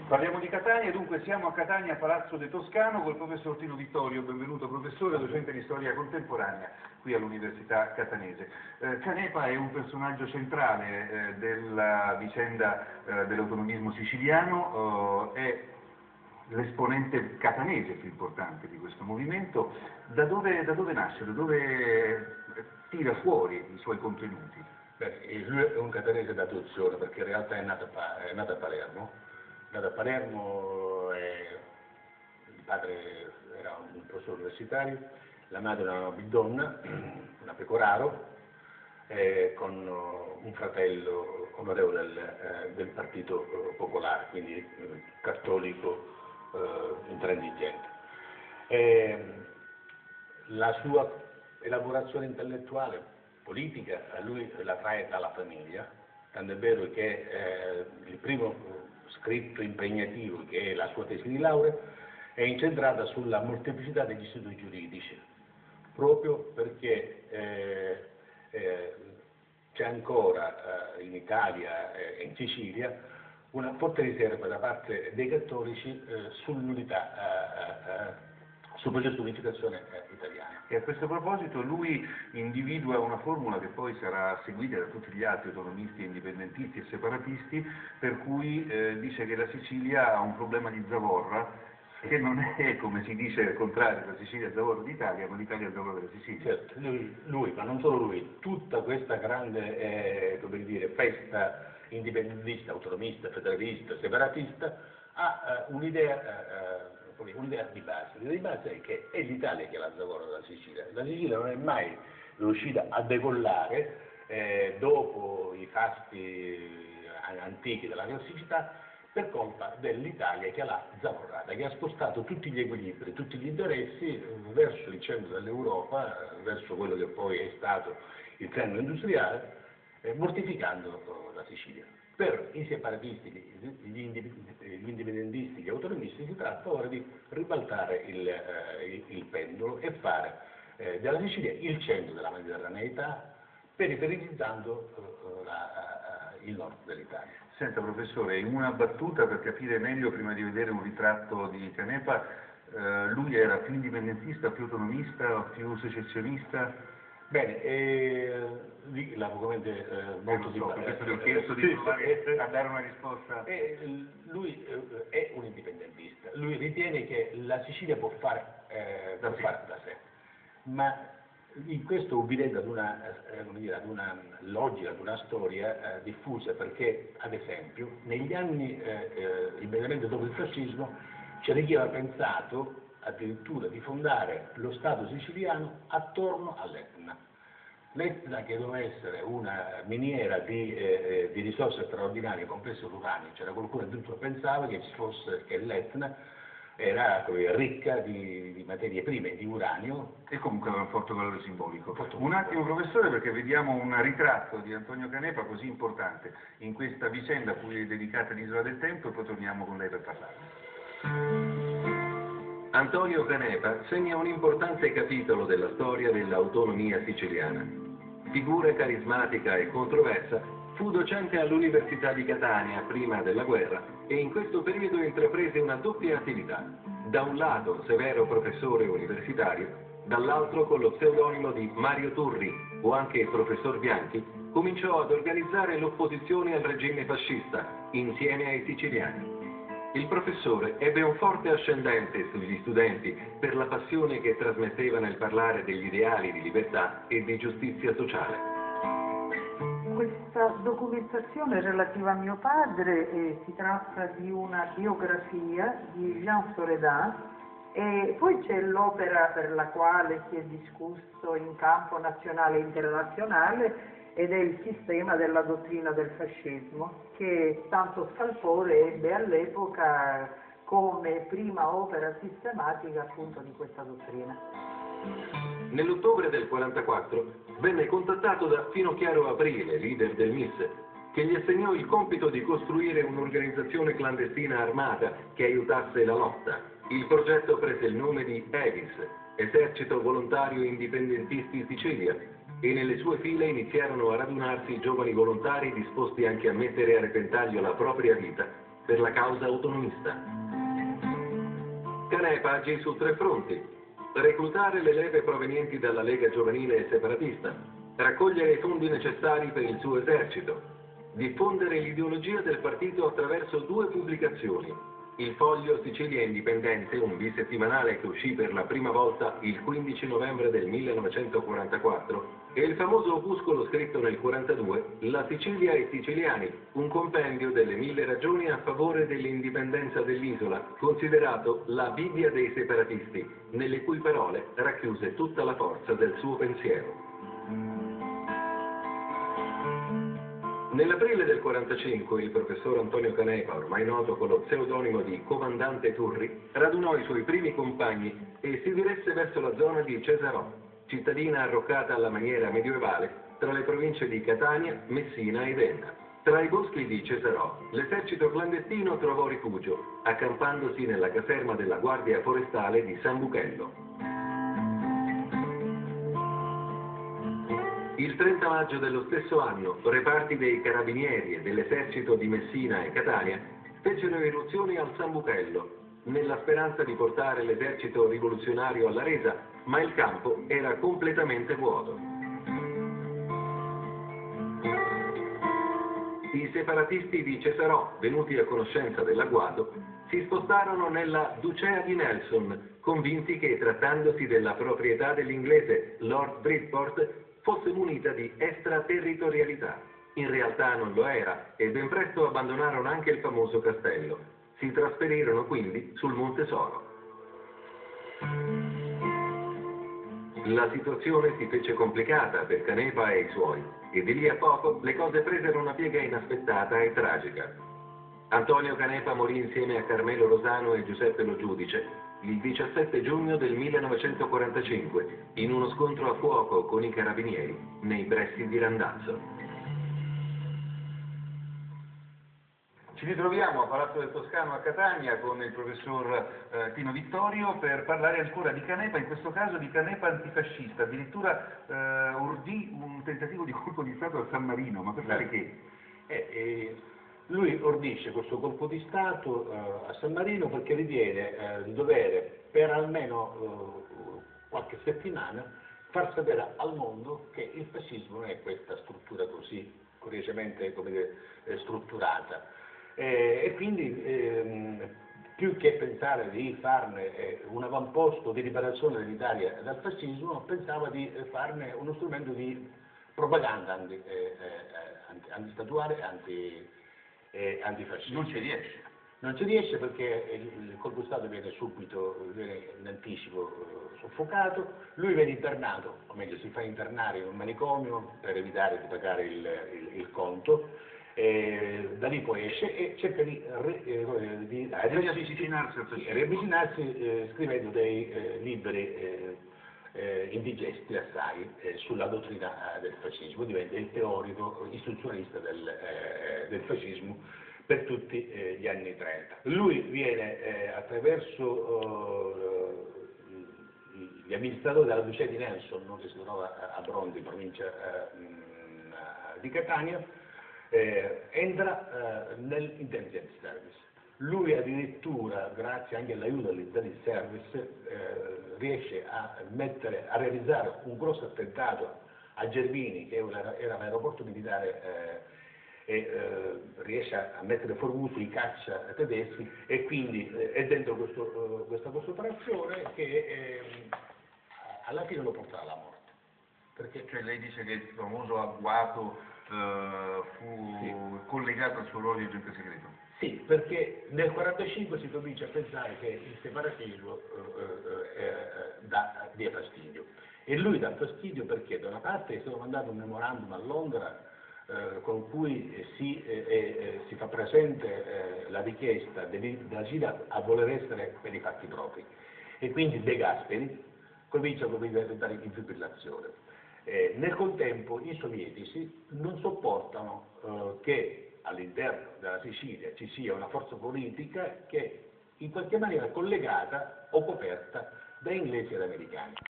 Parliamo di Catania, dunque siamo a Catania, Palazzo de Toscano, col professor Tino Vittorio. Benvenuto professore, docente di storia contemporanea qui all'Università Catanese. Canepa è un personaggio centrale della vicenda dell'autonomismo siciliano, è l'esponente catanese più importante di questo movimento. Da dove nasce, da dove tira fuori i suoi contenuti? Beh, lui è un catanese d'adozione perché in realtà è nato a Palermo. Nato a Palermo, il padre era un professore universitario, la madre era una bidonna, una pecoraro, con un fratello onorevole del Partito Popolare, quindi cattolico intransigente. La sua elaborazione intellettuale, politica, lui la trae dalla famiglia, tanto è vero che il primo scritto impegnativo, che è la sua tesi di laurea, è incentrata sulla molteplicità degli istituti giuridici, proprio perché c'è ancora in Italia e in Sicilia una forte riserva da parte dei cattolici sull'unità, sul processo di unificazione italiana. E a questo proposito lui individua una formula che poi sarà seguita da tutti gli altri autonomisti, indipendentisti e separatisti, per cui dice che la Sicilia ha un problema di zavorra, che non è, come si dice al contrario, la Sicilia è il zavorro d'Italia, ma l'Italia è il zavorro della Sicilia. Certo, lui, ma non solo lui, tutta questa grande come dire, festa indipendentista, autonomista, federalista, separatista, ha un'idea di base. L'idea di base è che è l'Italia che è la zavorra della Sicilia. La Sicilia non è mai riuscita a decollare dopo i fasti antichi della classicità, per colpa dell'Italia che l'ha zavorrata, che ha spostato tutti gli equilibri, tutti gli interessi verso il centro dell'Europa, verso quello che poi è stato il treno industriale, mortificando la Sicilia. Per i separatisti, gli indipendentisti, gli autonomisti si tratta ora di ribaltare il pendolo e fare della Sicilia il centro della mediterraneità, periferizzando il nord dell'Italia. Senta professore, in una battuta per capire meglio, prima di vedere un ritratto di Canepa, lui era più indipendentista, più autonomista, più secessionista? Bene, l'argomento molto per questo le ho chiesto di provare a dare una risposta. Lui è un indipendentista, lui ritiene che la Sicilia può fare da sé, ma in questo ubbidendo ad una logica, ad una storia diffusa, perché ad esempio negli anni immediatamente dopo il fascismo c'era chi aveva pensato addirittura di fondare lo Stato siciliano attorno all'Etna. L'Etna, che doveva essere una miniera di risorse straordinarie, compreso l'uranio, c'era qualcuno addirittura pensava che l'Etna era ricca di materie prime, di uranio. E comunque aveva un forte valore simbolico. Un attimo professore, perché vediamo un ritratto di Antonio Canepa così importante in questa vicenda a cui è dedicata l'Isola del Tempo, e poi torniamo con lei per parlarne. Antonio Canepa segna un importante capitolo della storia dell'autonomia siciliana. Figura carismatica e controversa, fu docente all'Università di Catania prima della guerra e in questo periodo intraprese una doppia attività. Da un lato severo professore universitario, dall'altro con lo pseudonimo di Mario Turri o anche professor Bianchi, cominciò ad organizzare l'opposizione al regime fascista insieme ai siciliani. Il professore ebbe un forte ascendente sugli studenti per la passione che trasmetteva nel parlare degli ideali di libertà e di giustizia sociale. Questa documentazione relativa a mio padre si tratta di una biografia di Jean Soredan, e poi c'è l'opera per la quale si è discusso in campo nazionale e internazionale, ed è il sistema della dottrina del fascismo, che tanto scalpore ebbe all'epoca come prima opera sistematica appunto di questa dottrina. Nell'ottobre del 1944 venne contattato da Finocchiaro Aprile, leader del MIS, che gli assegnò il compito di costruire un'organizzazione clandestina armata che aiutasse la lotta. Il progetto prese il nome di EVIS, Esercito Volontario Indipendentisti Sicilia, e nelle sue file iniziarono a radunarsi giovani volontari disposti anche a mettere a repentaglio la propria vita per la causa autonomista. Canepa agì su 3 fronti: reclutare le leve provenienti dalla Lega Giovanile e Separatista, raccogliere i fondi necessari per il suo esercito, diffondere l'ideologia del partito attraverso 2 pubblicazioni: il Foglio Sicilia Indipendente, un bisettimanale che uscì per la prima volta il 15 novembre del 1944, e il famoso opuscolo scritto nel 1942, La Sicilia e i siciliani, un compendio delle 1000 ragioni a favore dell'indipendenza dell'isola, considerato la Bibbia dei separatisti, nelle cui parole racchiuse tutta la forza del suo pensiero. Nell'aprile del 1945 il professor Antonio Canepa, ormai noto con lo pseudonimo di Comandante Turri, radunò i suoi primi compagni e si diresse verso la zona di Cesarò, cittadina arroccata alla maniera medievale tra le province di Catania, Messina ed Enna. Tra i boschi di Cesarò, l'esercito clandestino trovò rifugio, accampandosi nella caserma della Guardia Forestale di San Buchello. Il 30 maggio dello stesso anno, reparti dei Carabinieri e dell'esercito di Messina e Catania fecero irruzione al San Buchello, nella speranza di portare l'esercito rivoluzionario alla resa, ma il campo era completamente vuoto. I separatisti di Cesarò, venuti a conoscenza dell'agguato, si spostarono nella Ducea di Nelson, convinti che, trattandosi della proprietà dell'inglese Lord Bridport, fosse munita di extraterritorialità. In realtà non lo era e ben presto abbandonarono anche il famoso castello. Si trasferirono quindi sul Monte Soro. La situazione si fece complicata per Canepa e i suoi e di lì a poco le cose presero una piega inaspettata e tragica. Antonio Canepa morì insieme a Carmelo Rosano e Giuseppe Lo Giudice il 17 giugno del 1945 in uno scontro a fuoco con i carabinieri nei pressi di Randazzo. Ci ritroviamo a Palazzo del Toscano a Catania con il professor Tino Vittorio per parlare ancora di Canepa, in questo caso di Canepa antifascista, addirittura ordì un tentativo di colpo di Stato a San Marino, ma per fare che? Lui ordisce questo colpo di Stato a San Marino perché ritiene di dovere per almeno qualche settimana far sapere al mondo che il fascismo non è questa struttura così curiosamente, come dire, strutturata. E quindi più che pensare di farne un avamposto di liberazione dell'Italia dal fascismo, pensava di farne uno strumento di propaganda antistatuale e antifascista. Non ci riesce. Non ci riesce perché il colpo di Stato viene in anticipo soffocato, lui viene internato, o meglio si fa internare in un manicomio per evitare di pagare il conto, da lì poi esce e cerca di riavvicinarsi scrivendo dei libri indigesti assai sulla dottrina del fascismo, diventa il teorico istituzionalista del fascismo per tutti gli anni 30. Lui viene attraverso gli amministratori della Ducea di Nelson, no, che si trova a Brondi, provincia di Catania, entra nell'intelligence service. Lui addirittura, grazie anche all'aiuto dell'intelligence service, riesce a realizzare un grosso attentato a Germini, che era un aeroporto militare, riesce a mettere fuori uso i caccia tedeschi e quindi è dentro questa operazione che alla fine lo porta alla morte. Perché cioè, lei dice che il famoso agguato fu collegato al suo ruolo di agente segreto? Sì, perché nel 1945 si comincia a pensare che il separatismo dia fastidio. E lui dà fastidio perché da una parte è stato mandato un memorandum a Londra con cui si fa presente la richiesta della Cina a voler essere per i fatti propri. E quindi De Gasperi comincia a diventare in fibrillazione. Nel contempo i sovietici non sopportano che all'interno della Sicilia ci sia una forza politica che in qualche maniera è collegata o coperta da inglesi ed americani.